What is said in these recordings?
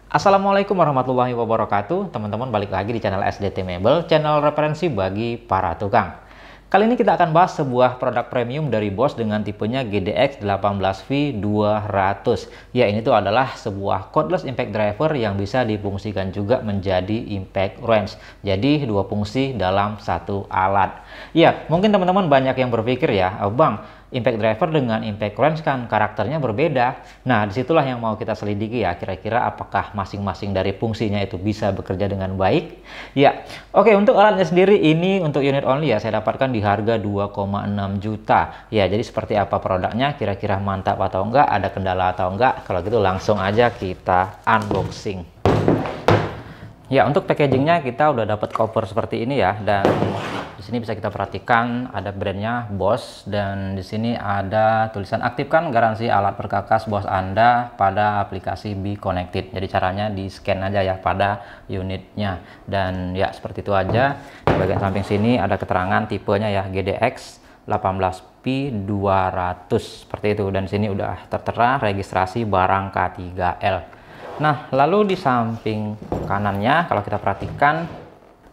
Assalamualaikum warahmatullahi wabarakatuh. Teman-teman, balik lagi di channel SDT Mebel, channel referensi bagi para tukang. Kali ini kita akan bahas sebuah produk premium dari Bosch dengan tipenya GDX 18V200. Ya, ini tuh adalah sebuah cordless impact driver yang bisa difungsikan juga menjadi impact wrench. Jadi dua fungsi dalam satu alat. Ya, mungkin teman-teman banyak yang berpikir ya, Bang, impact driver dengan impact wrench kan karakternya berbeda. Nah, disitulah yang mau kita selidiki ya, kira-kira apakah masing-masing dari fungsinya itu bisa bekerja dengan baik. Ya, oke, untuk alatnya sendiri ini untuk unit only ya, saya dapatkan di harga 2,6 juta. Ya, jadi seperti apa produknya, kira-kira mantap atau enggak, ada kendala atau enggak. Kalau gitu langsung aja kita unboxing. Ya, untuk packagingnya kita udah dapat cover seperti ini ya, dan di sini bisa kita perhatikan ada brandnya Bosch, dan di sini ada tulisan aktifkan garansi alat perkakas Bosch Anda pada aplikasi Be Connected. Jadi caranya di scan aja ya pada unitnya, dan ya seperti itu aja. Di bagian samping sini ada keterangan tipenya ya, GDX 18V200 seperti itu, dan di sini udah tertera registrasi barang K3L. Nah, lalu di samping kanannya kalau kita perhatikan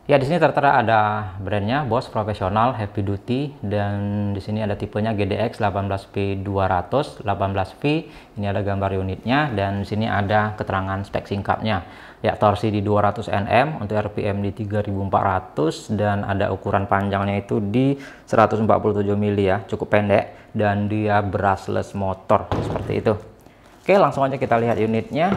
ya, di sini tertera ada brandnya Bosch Professional Heavy Duty, dan di sini ada tipenya GDX 18V200 18V. Ini ada gambar unitnya, dan di sini ada keterangan spek singkatnya. Ya, torsi di 200 Nm, untuk RPM di 3400, dan ada ukuran panjangnya itu di 147 mili ya, cukup pendek, dan dia brushless motor seperti itu. Oke, langsung aja kita lihat unitnya.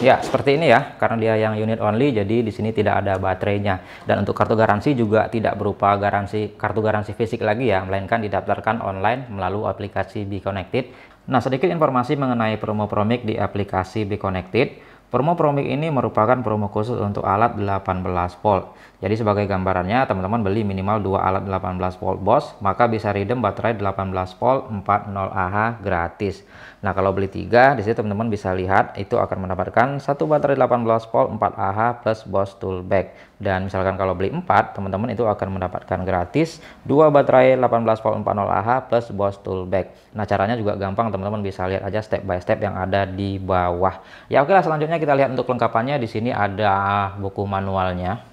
Ya, seperti ini ya, karena dia yang unit only, jadi di sini tidak ada baterainya. Dan untuk kartu garansi juga tidak berupa kartu garansi fisik lagi ya, melainkan didaftarkan online melalui aplikasi Be Connected. Nah, sedikit informasi mengenai promo Promic di aplikasi Be Connected. Promo Promic ini merupakan promo khusus untuk alat 18 volt. Jadi sebagai gambarannya, teman-teman beli minimal 2 alat 18 volt Bosch, maka bisa redeem baterai 18 volt 40Ah gratis. Nah, kalau beli 3, di situ teman-teman bisa lihat itu akan mendapatkan satu baterai 18 volt 4Ah plus Bosch tool bag. Dan misalkan kalau beli 4, teman-teman itu akan mendapatkan gratis 2 baterai 18 volt 40Ah plus Bosch tool bag. Nah, caranya juga gampang, teman-teman bisa lihat aja step by step yang ada di bawah. Ya, oke lah, selanjutnya kita lihat untuk kelengkapannya. Di sini ada buku manualnya.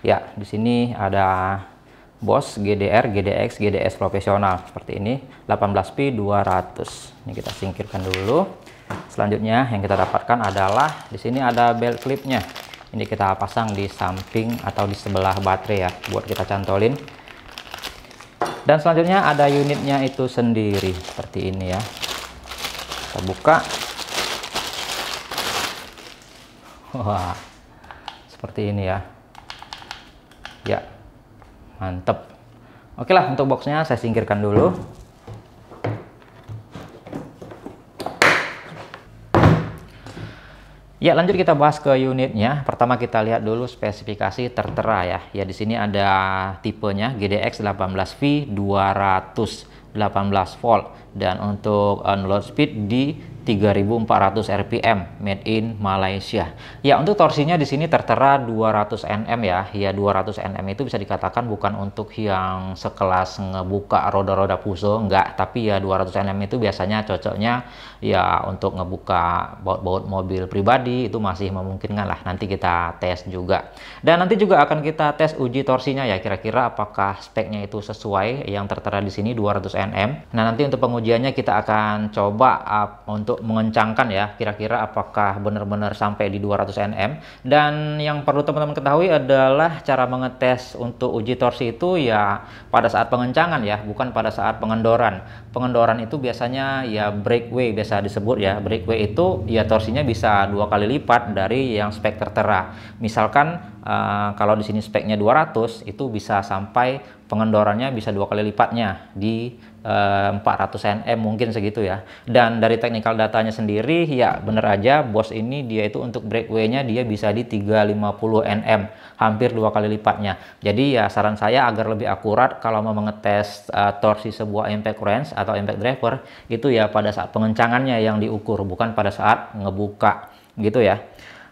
Ya, di sini ada Bosch GDR, GDX, GDS profesional seperti ini 18V200. Ini kita singkirkan dulu. Selanjutnya yang kita dapatkan adalah di sini ada belt clipnya. Ini kita pasang di samping atau di sebelah baterai ya, buat kita cantolin. Dan selanjutnya ada unitnya itu sendiri seperti ini ya. Kita buka. Wah, seperti ini ya. Ya, mantep. Oke lah, untuk boxnya saya singkirkan dulu. Ya, lanjut kita bahas ke unitnya. Pertama kita lihat dulu spesifikasi tertera ya. Ya, di sini ada tipenya GDX 18V200 18 volt, dan untuk unload speed di 3400 rpm, made in Malaysia. Ya, untuk torsinya di sini tertera 200 Nm ya. Ya, 200 Nm itu bisa dikatakan bukan untuk yang sekelas ngebuka roda-roda Fuso, enggak, tapi ya 200 Nm itu biasanya cocoknya ya untuk ngebuka baut-baut mobil pribadi, itu masih memungkinkan lah. Nanti kita tes juga. Dan nanti juga akan kita tes uji torsinya ya, kira-kira apakah speknya itu sesuai yang tertera di sini 200 Nm. Nah, nanti untuk pengujiannya kita akan coba untuk mengencangkan ya, kira-kira apakah benar-benar sampai di 200 Nm. Dan yang perlu teman-teman ketahui adalah cara mengetes untuk uji torsi itu ya pada saat pengencangan ya, bukan pada saat pengendoran. Pengendoran itu biasanya ya breakaway biasa disebut ya. Breakaway itu ya torsinya bisa 2 kali lipat dari yang spek tertera. Misalkan kalau di sini speknya 200, itu bisa sampai pengendorannya bisa 2 kali lipatnya di 400 Nm mungkin segitu ya. Dan dari technical datanya sendiri ya bener aja Bosch ini dia itu untuk breakaway-nya dia bisa di 350 Nm, hampir 2 kali lipatnya. Jadi ya saran saya agar lebih akurat kalau mau mengetes torsi sebuah impact wrench atau impact driver itu ya pada saat pengencangannya yang diukur, bukan pada saat ngebuka gitu ya.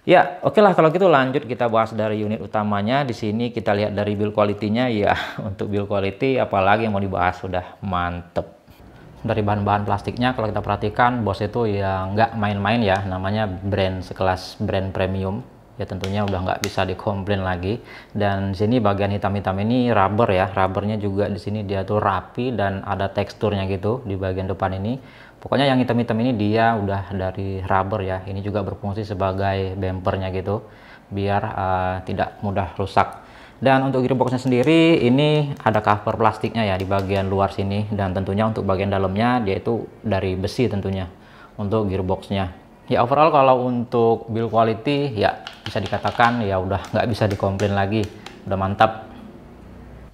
Ya, oke lah kalau gitu lanjut kita bahas dari unit utamanya. Di sini kita lihat dari build quality-nya ya. Untuk build quality apalagi yang mau dibahas, sudah mantep. Dari bahan-bahan plastiknya kalau kita perhatikan Bosch itu ya nggak main-main ya, namanya brand sekelas brand premium ya, tentunya udah nggak bisa dikomplain lagi. Dan sini bagian hitam-hitam ini rubber ya, rubbernya juga di sini dia tuh rapi dan ada teksturnya gitu di bagian depan ini. Pokoknya yang hitam-hitam ini dia udah dari rubber ya. Ini juga berfungsi sebagai bumpernya gitu biar tidak mudah rusak. Dan untuk gearboxnya sendiri ini ada cover plastiknya ya di bagian luar sini, dan tentunya untuk bagian dalamnya dia itu dari besi tentunya untuk gearboxnya. Ya overall kalau untuk build quality ya bisa dikatakan ya udah nggak bisa dikomplain lagi, udah mantap.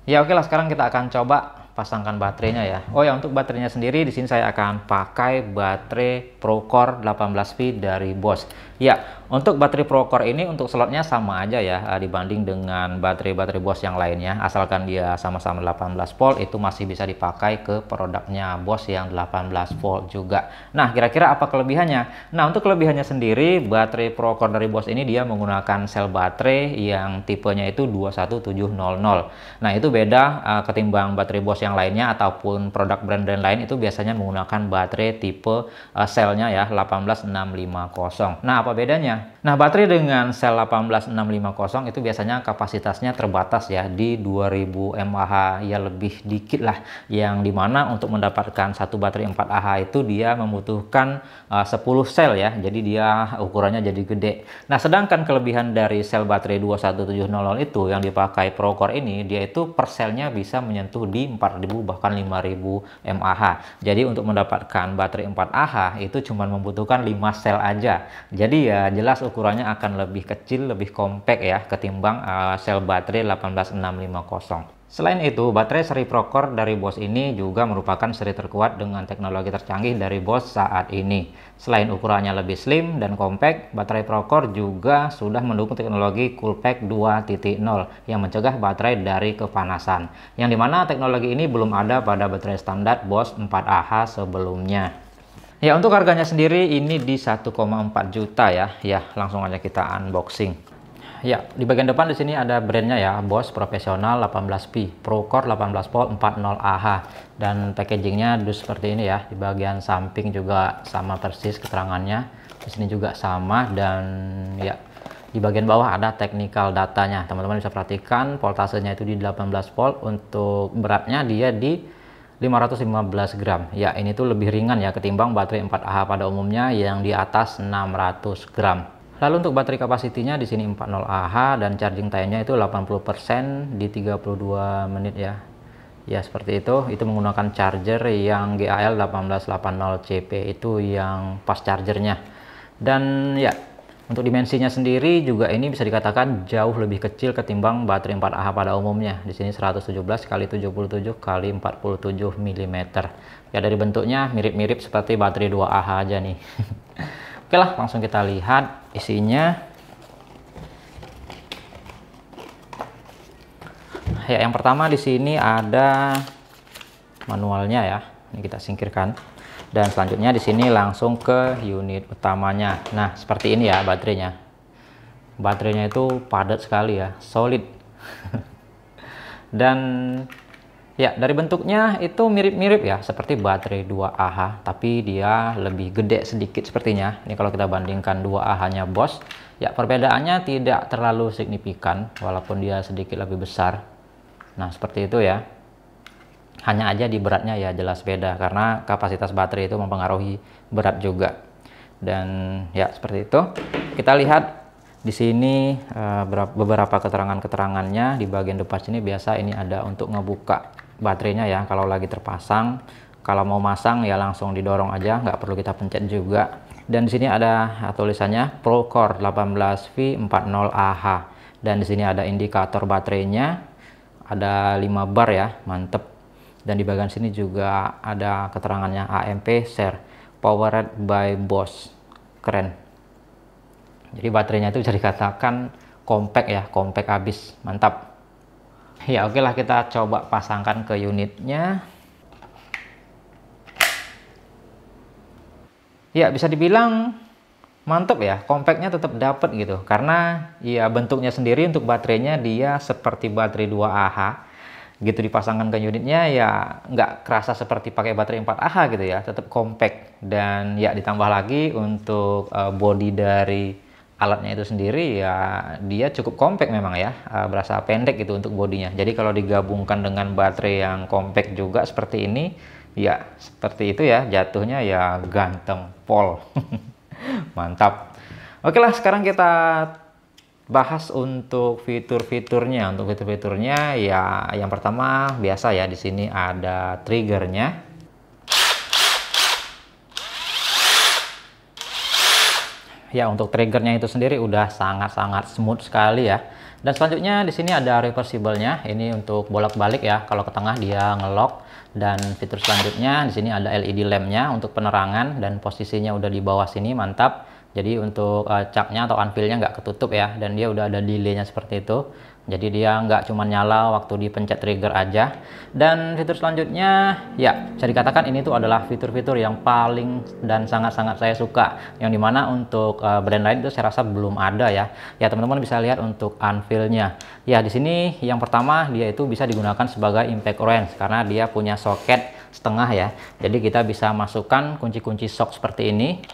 Ya oke lah, sekarang kita akan coba pasangkan baterainya ya. Oh ya, untuk baterainya sendiri di sini saya akan pakai baterai Procore 18V dari Bosch. Ya, untuk baterai Procore ini untuk slotnya sama aja ya dibanding dengan baterai-baterai Bosch yang lainnya. Asalkan dia sama-sama 18 volt itu masih bisa dipakai ke produknya Bosch yang 18 volt juga. Nah, kira-kira apa kelebihannya? Nah, untuk kelebihannya sendiri baterai Procore dari Bosch ini dia menggunakan sel baterai yang tipenya itu 21700. Nah, itu beda ketimbang baterai Bosch yang lainnya ataupun produk brand-brand lain itu biasanya menggunakan baterai tipe selnya ya 18650. Nah, apa bedanya? Nah, baterai dengan sel 18650 itu biasanya kapasitasnya terbatas ya di 2000 mAh ya, lebih dikit lah, yang dimana untuk mendapatkan satu baterai 4Ah itu dia membutuhkan 10 sel ya, jadi dia ukurannya jadi gede. Nah, sedangkan kelebihan dari sel baterai 21700 itu yang dipakai Procore ini, dia itu per selnya bisa menyentuh di 4000 bahkan 5000 mAh. Jadi untuk mendapatkan baterai 4Ah itu cuma membutuhkan 5 sel aja. Jadi ya jelas ukurannya akan lebih kecil, lebih compact ya ketimbang sel baterai 18650. Selain itu, baterai seri Procore dari Bosch ini juga merupakan seri terkuat dengan teknologi tercanggih dari Bosch saat ini. Selain ukurannya lebih slim dan compact, baterai Procore juga sudah mendukung teknologi Coolpack 2.0 yang mencegah baterai dari kepanasan. Yang dimana teknologi ini belum ada pada baterai standar Bosch 4Ah sebelumnya. Ya, untuk harganya sendiri ini di 1,4 juta ya. Ya, langsung aja kita unboxing. Ya, di bagian depan di sini ada brandnya ya, Bosch Professional 18V, Procore 18 volt 40Ah, dan packagingnya seperti ini ya. Di bagian samping juga sama persis keterangannya, di sini juga sama, dan ya di bagian bawah ada technical datanya. Teman-teman bisa perhatikan voltasenya itu di 18 volt, untuk beratnya dia di 515 gram. Ya, ini tuh lebih ringan ya ketimbang baterai 4Ah pada umumnya yang di atas 600 gram. Lalu untuk baterai kapasitinya di sini 40Ah dan charging time-nya itu 80% di 32 menit ya. Ya, seperti itu. Itu menggunakan charger yang GAL 1880CP itu yang fast chargernya. Dan ya, untuk dimensinya sendiri juga ini bisa dikatakan jauh lebih kecil ketimbang baterai 4Ah pada umumnya. Di sini 117 x 77 x 47 mm. Ya, dari bentuknya mirip-mirip seperti baterai 2Ah aja nih. Oke lah, langsung kita lihat isinya. Ya, yang pertama di sini ada manualnya ya. Ini kita singkirkan. Dan selanjutnya di sini langsung ke unit utamanya. Nah, seperti ini ya baterainya. Baterainya itu padat sekali ya, solid. Dan ya, dari bentuknya itu mirip-mirip ya seperti baterai 2Ah, tapi dia lebih gede sedikit sepertinya. Ini kalau kita bandingkan 2Ah-nya Bosch, ya perbedaannya tidak terlalu signifikan walaupun dia sedikit lebih besar. Nah, seperti itu ya. Hanya aja di beratnya ya jelas beda karena kapasitas baterai itu mempengaruhi berat juga. Dan ya seperti itu. Kita lihat di sini beberapa keterangannya di bagian depan sini. Biasa ini ada untuk ngebuka baterainya ya kalau lagi terpasang. Kalau mau masang ya langsung didorong aja, nggak perlu kita pencet juga. Dan di sini ada tulisannya Procore 18V 40Ah. Dan di sini ada indikator baterainya, ada 5 bar ya, mantep. Dan di bagian sini juga ada keterangannya AMP share powered by Bosch, keren. Jadi baterainya itu bisa dikatakan compact ya, compact habis, mantap. Ya oke lah, kita coba pasangkan ke unitnya. Ya bisa dibilang mantap ya, compactnya tetap dapat gitu. Karena ya bentuknya sendiri untuk baterainya dia seperti baterai 2Ah. gitu dipasangkan ke unitnya ya nggak kerasa seperti pakai baterai 4Ah gitu ya, tetap compact. Dan ya ditambah lagi untuk bodi dari alatnya itu sendiri ya dia cukup compact memang ya, berasa pendek gitu untuk bodinya. Jadi kalau digabungkan dengan baterai yang compact juga seperti ini ya seperti itu ya, jatuhnya ya ganteng pol. Mantap. Oke lah, sekarang kita bahas untuk fitur-fiturnya. Untuk fitur-fiturnya ya yang pertama biasa ya, di sini ada triggernya. Ya untuk triggernya itu sendiri udah sangat-sangat smooth sekali ya. Dan selanjutnya di sini ada reversible-nya. Ini untuk bolak-balik ya. Kalau ke tengah dia ngelock. Dan fitur selanjutnya di sini ada LED lamp-nya untuk penerangan dan posisinya udah di bawah sini, mantap. Jadi untuk capnya atau anvilnya nggak ketutup ya, dan dia udah ada delay-nya seperti itu. Jadi dia nggak cuma nyala waktu dipencet trigger aja. Dan fitur selanjutnya ya bisa dikatakan ini tuh adalah fitur-fitur yang paling dan sangat-sangat saya suka. Yang dimana untuk brand lain itu saya rasa belum ada ya. Ya teman-teman bisa lihat untuk anvilnya. Ya di sini yang pertama dia itu bisa digunakan sebagai impact wrench karena dia punya soket setengah ya. Jadi kita bisa masukkan kunci-kunci shock seperti ini.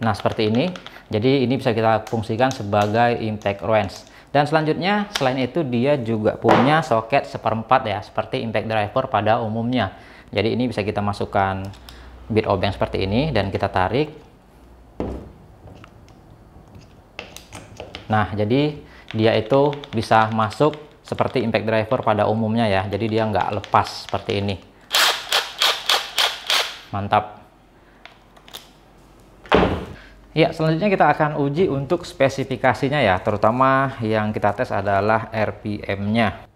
Nah seperti ini. Jadi ini bisa kita fungsikan sebagai impact wrench. Dan selanjutnya selain itu dia juga punya soket 1/4 ya, seperti impact driver pada umumnya. Jadi ini bisa kita masukkan bit obeng seperti ini dan kita tarik. Nah jadi dia itu bisa masuk seperti impact driver pada umumnya ya. Jadi dia nggak lepas seperti ini. Mantap. Ya, selanjutnya kita akan uji untuk spesifikasinya ya, terutama yang kita tes adalah RPM-nya.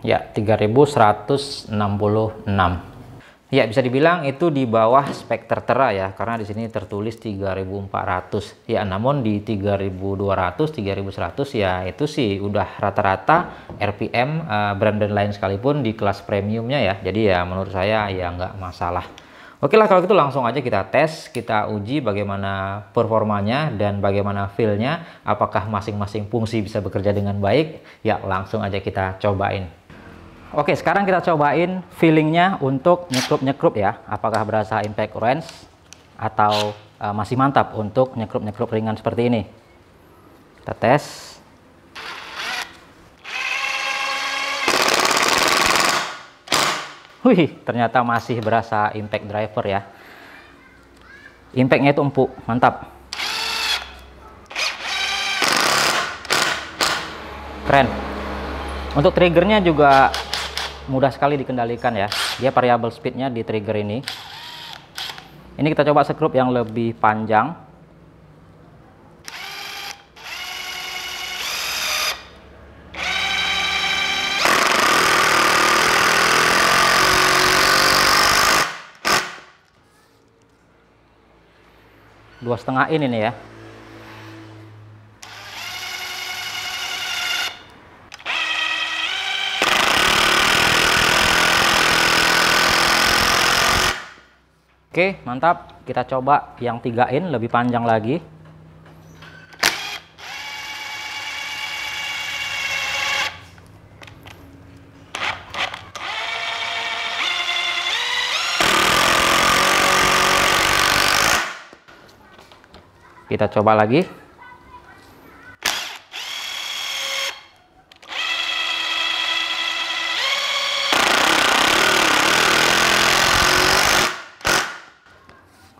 Ya, 3166. Ya, bisa dibilang itu di bawah spek tertera ya, karena di sini tertulis 3400. Ya, namun di 3200, 3100 ya itu sih udah rata-rata RPM brand lain sekalipun di kelas premiumnya ya. Jadi ya menurut saya ya nggak masalah. Oke lah kalau gitu langsung aja kita tes, kita uji bagaimana performanya dan bagaimana feel-nya, apakah masing-masing fungsi bisa bekerja dengan baik. Ya langsung aja kita cobain. Oke, sekarang kita cobain feelingnya untuk nyekrup-nyekrup ya. Apakah berasa impact wrench atau masih mantap untuk nyekrup-nyekrup ringan seperti ini. Kita tes. Wih, ternyata masih berasa impact driver ya. Impactnya itu empuk, mantap. Keren. Untuk triggernya juga mudah sekali dikendalikan ya. Dia variable speednya di trigger ini. Ini kita coba sekrup yang lebih panjang. Dua setengah ini nih ya. Oke, mantap. Kita coba yang 3 in lebih panjang lagi. Kita coba lagi.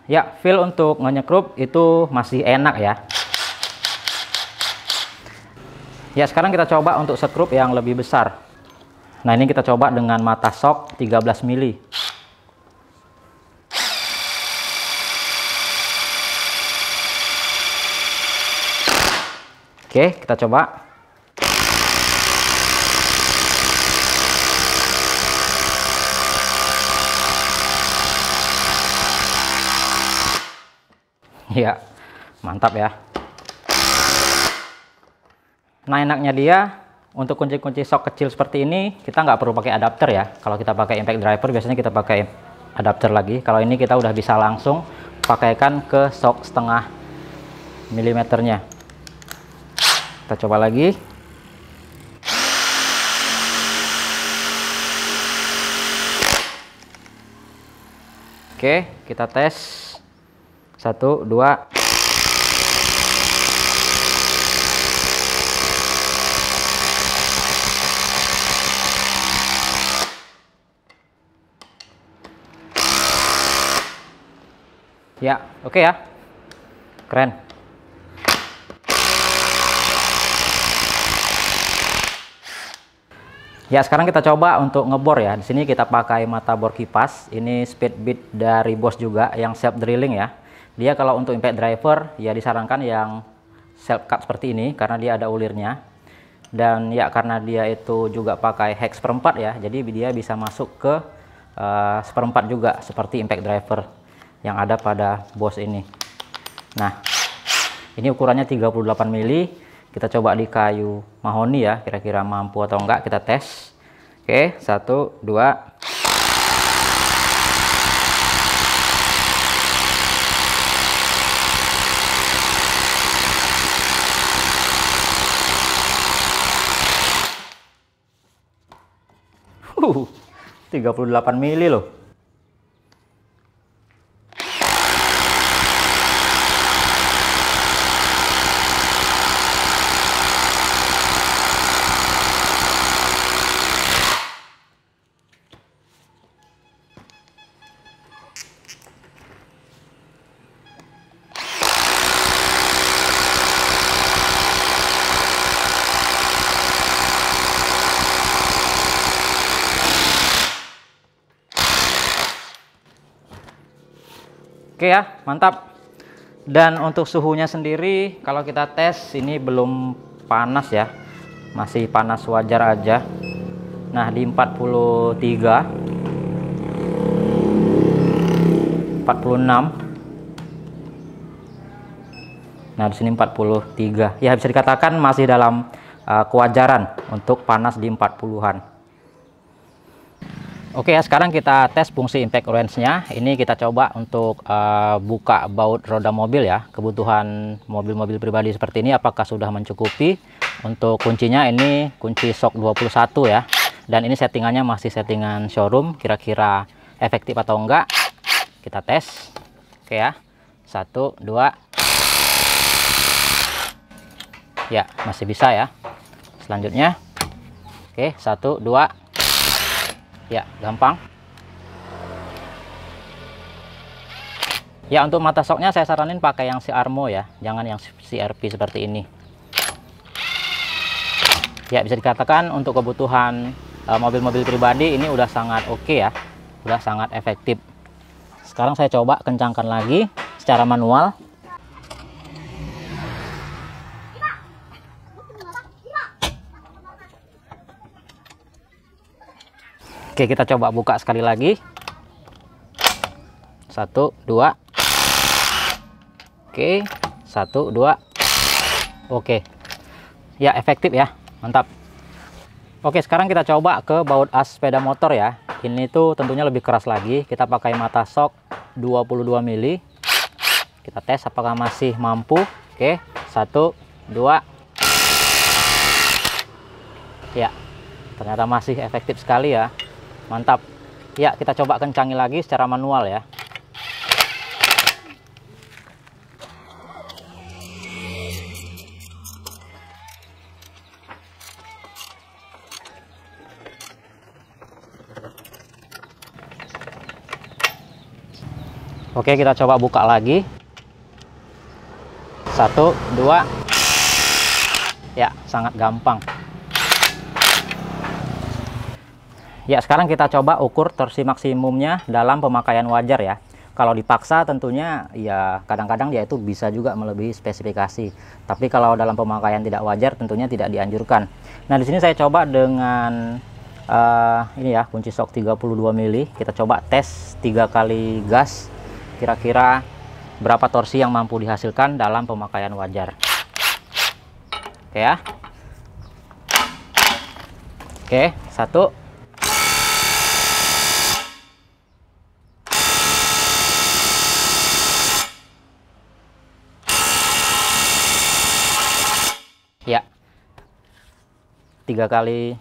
Ya, feel untuk ngenyekrup itu masih enak ya. Ya, sekarang kita coba untuk sekrup yang lebih besar. Nah, ini kita coba dengan mata shock 13 mili. Oke, kita coba. Ya, mantap ya. Nah, enaknya dia untuk kunci-kunci shock kecil seperti ini kita nggak perlu pakai adapter ya. Kalau kita pakai impact driver biasanya kita pakai adapter lagi. Kalau ini kita udah bisa langsung pakaikan ke shock setengah milimeternya. Kita coba lagi. Oke, kita tes. 1, 2. Ya, oke ya. Keren. Ya, sekarang kita coba untuk ngebor ya. Di sini kita pakai mata bor kipas. Ini speed bit dari Bosch juga yang self drilling ya. Dia kalau untuk impact driver ya disarankan yang self cut seperti ini karena dia ada ulirnya. Dan ya karena dia itu juga pakai hex seperempat ya. Jadi dia bisa masuk ke seperempat juga seperti impact driver yang ada pada Bosch ini. Nah, ini ukurannya 38 mili. Kita coba di kayu mahoni ya, kira-kira mampu atau enggak, kita tes. Oke, 1, 2. Uh, 38 mili loh. Oke ya, mantap. Dan untuk suhunya sendiri kalau kita tes ini belum panas ya. Masih panas wajar aja. Nah, di 43, 46. Nah, di sini 43. Ya, bisa dikatakan masih dalam kewajaran untuk panas di 40-an. Oke ya, sekarang kita tes fungsi impact wrench-nya. Ini kita coba untuk buka baut roda mobil ya. Kebutuhan mobil-mobil pribadi seperti ini apakah sudah mencukupi. Untuk kuncinya ini kunci shock 21 ya. Dan ini settingannya masih settingan showroom. Kira-kira efektif atau enggak. Kita tes. Oke ya. 1, 2. Ya, masih bisa ya. Selanjutnya. Oke, 1, 2. Ya, gampang. Ya, untuk mata shocknya saya saranin pakai yang si Armo ya, jangan yang CRP seperti ini. Ya, bisa dikatakan untuk kebutuhan mobil-mobil pribadi ini udah sangat oke ya, udah sangat efektif. Sekarang saya coba kencangkan lagi secara manual. Oke, kita coba buka sekali lagi. 1, 2. Oke, 1, 2. Oke. Ya, efektif ya. Mantap. Oke, sekarang kita coba ke baut as sepeda motor ya. Ini tuh tentunya lebih keras lagi. Kita pakai mata shock 22 mili. Kita tes apakah masih mampu. Oke, 1, 2. Ya, ternyata masih efektif sekali ya. Mantap. Ya, kita coba kencangi lagi secara manual ya. Oke, kita coba buka lagi. 1, 2. Ya, sangat gampang. Ya, sekarang kita coba ukur torsi maksimumnya dalam pemakaian wajar ya. Kalau dipaksa tentunya ya kadang-kadang dia itu bisa juga melebihi spesifikasi. Tapi kalau dalam pemakaian tidak wajar tentunya tidak dianjurkan. Nah, di sini saya coba dengan ini ya, kunci shock 32 mili. Kita coba tes 3 kali gas. Kira-kira berapa torsi yang mampu dihasilkan dalam pemakaian wajar. Oke ya. Oke, 1. 3 kali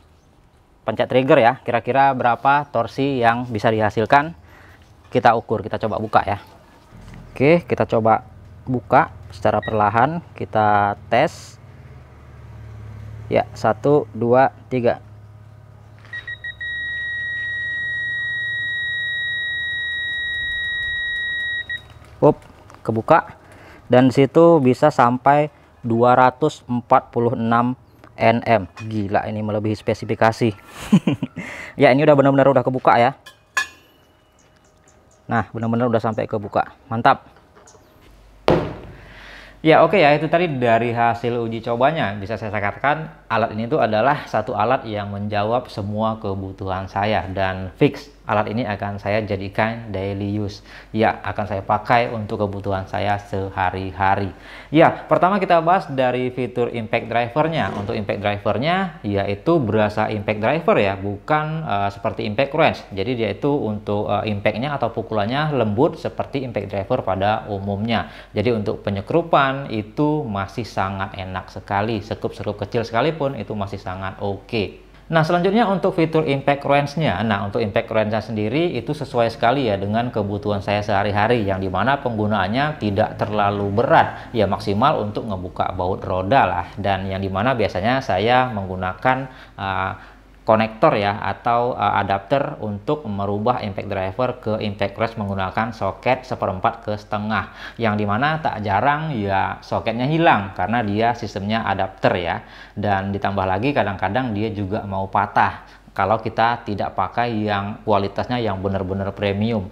pencet trigger ya. Kira-kira berapa torsi yang bisa dihasilkan? Kita ukur, kita coba buka ya. Oke, kita coba buka secara perlahan, kita tes. Ya, 1, 2, 3. Up, kebuka. Dan situ bisa sampai 246 Nm. Gila, ini melebihi spesifikasi. Ya, ini udah benar-benar udah kebuka ya. Nah, benar-benar udah sampai kebuka. Mantap. Ya, oke ya, itu tadi dari hasil uji cobanya. Bisa saya katakan alat ini tuh adalah satu alat yang menjawab semua kebutuhan saya dan fix. Alat ini akan saya jadikan daily use. Ya, akan saya pakai untuk kebutuhan saya sehari-hari. Ya, pertama kita bahas dari fitur impact drivernya. Untuk impact drivernya, yaitu berasa impact driver ya, bukan seperti impact wrench. Jadi dia itu untuk impactnya atau pukulannya lembut seperti impact driver pada umumnya. Jadi untuk penyekrupan itu masih sangat enak sekali. Sekup-sekup kecil sekalipun itu masih sangat oke. Nah, selanjutnya untuk fitur impact wrench-nya. Nah, untuk impact wrench-nya sendiri itu sesuai sekali ya dengan kebutuhan saya sehari-hari, yang dimana penggunaannya tidak terlalu berat, ya maksimal untuk ngebuka baut roda lah, dan yang dimana biasanya saya menggunakan konektor ya atau adapter untuk merubah impact driver ke impact wrench menggunakan soket 1/4 ke setengah, yang dimana tak jarang ya soketnya hilang karena dia sistemnya adapter ya, dan ditambah lagi kadang-kadang dia juga mau patah kalau kita tidak pakai yang kualitasnya yang benar-benar premium.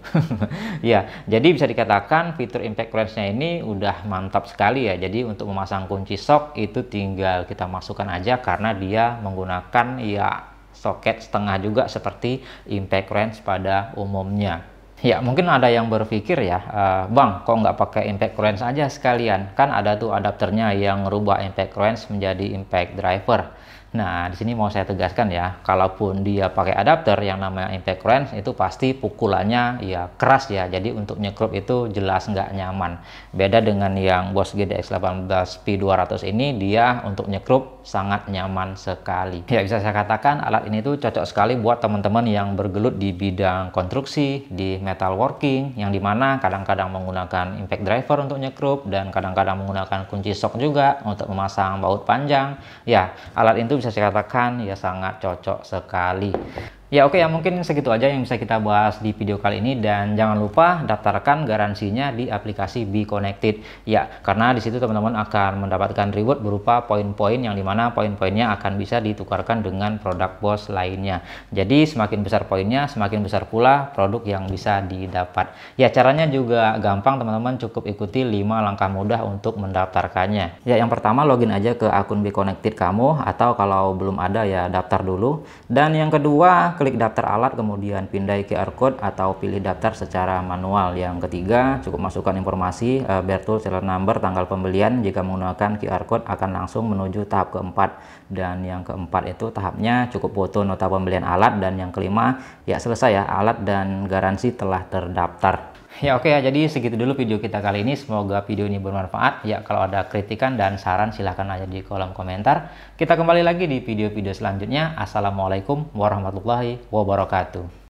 Ya, jadi bisa dikatakan fitur impact wrench-nya ini udah mantap sekali ya. Jadi untuk memasang kunci sok itu tinggal kita masukkan aja karena dia menggunakan ya soket setengah juga seperti impact wrench pada umumnya. Ya, mungkin ada yang berpikir ya, Bang, kok nggak pakai impact wrench aja sekalian? Kan ada tuh adapternya yang merubah impact wrench menjadi impact driver. Nah, di sini mau saya tegaskan ya, kalaupun dia pakai adapter yang namanya impact wrench itu pasti pukulannya ya keras ya. Jadi untuk nyekrup itu jelas nggak nyaman. Beda dengan yang Boss GDX 18 P200 ini, dia untuk nyekrup sangat nyaman sekali. Ya, bisa saya katakan alat ini tuh cocok sekali buat teman-teman yang bergelut di bidang konstruksi, di metalworking, yang dimana kadang-kadang menggunakan impact driver untuk nyekrup dan kadang-kadang menggunakan kunci sok juga untuk memasang baut panjang. Ya, alat itu bisa saya katakan ya sangat cocok sekali. Ya, oke ya, mungkin segitu aja yang bisa kita bahas di video kali ini, dan jangan lupa daftarkan garansinya di aplikasi Be Connected ya, karena di situ teman-teman akan mendapatkan reward berupa poin-poin yang dimana poin-poinnya akan bisa ditukarkan dengan produk Boss lainnya. Jadi semakin besar poinnya, semakin besar pula produk yang bisa didapat. Ya, caranya juga gampang teman-teman, cukup ikuti 5 langkah mudah untuk mendaftarkannya. Ya, yang pertama login aja ke akun Be Connected kamu, atau kalau belum ada ya daftar dulu. Dan yang kedua, klik daftar alat, kemudian pindai QR code atau pilih daftar secara manual. Yang ketiga, cukup masukkan informasi Bertul serial number, tanggal pembelian. Jika menggunakan QR code akan langsung menuju tahap keempat, dan yang keempat itu tahapnya cukup foto nota pembelian alat, dan yang kelima ya selesai ya, alat dan garansi telah terdaftar. Ya, oke ya, jadi segitu dulu video kita kali ini. Semoga video ini bermanfaat ya. Kalau ada kritikan dan saran silahkan aja di kolom komentar. Kita kembali lagi di video-video selanjutnya. Assalamualaikum warahmatullahi wabarakatuh.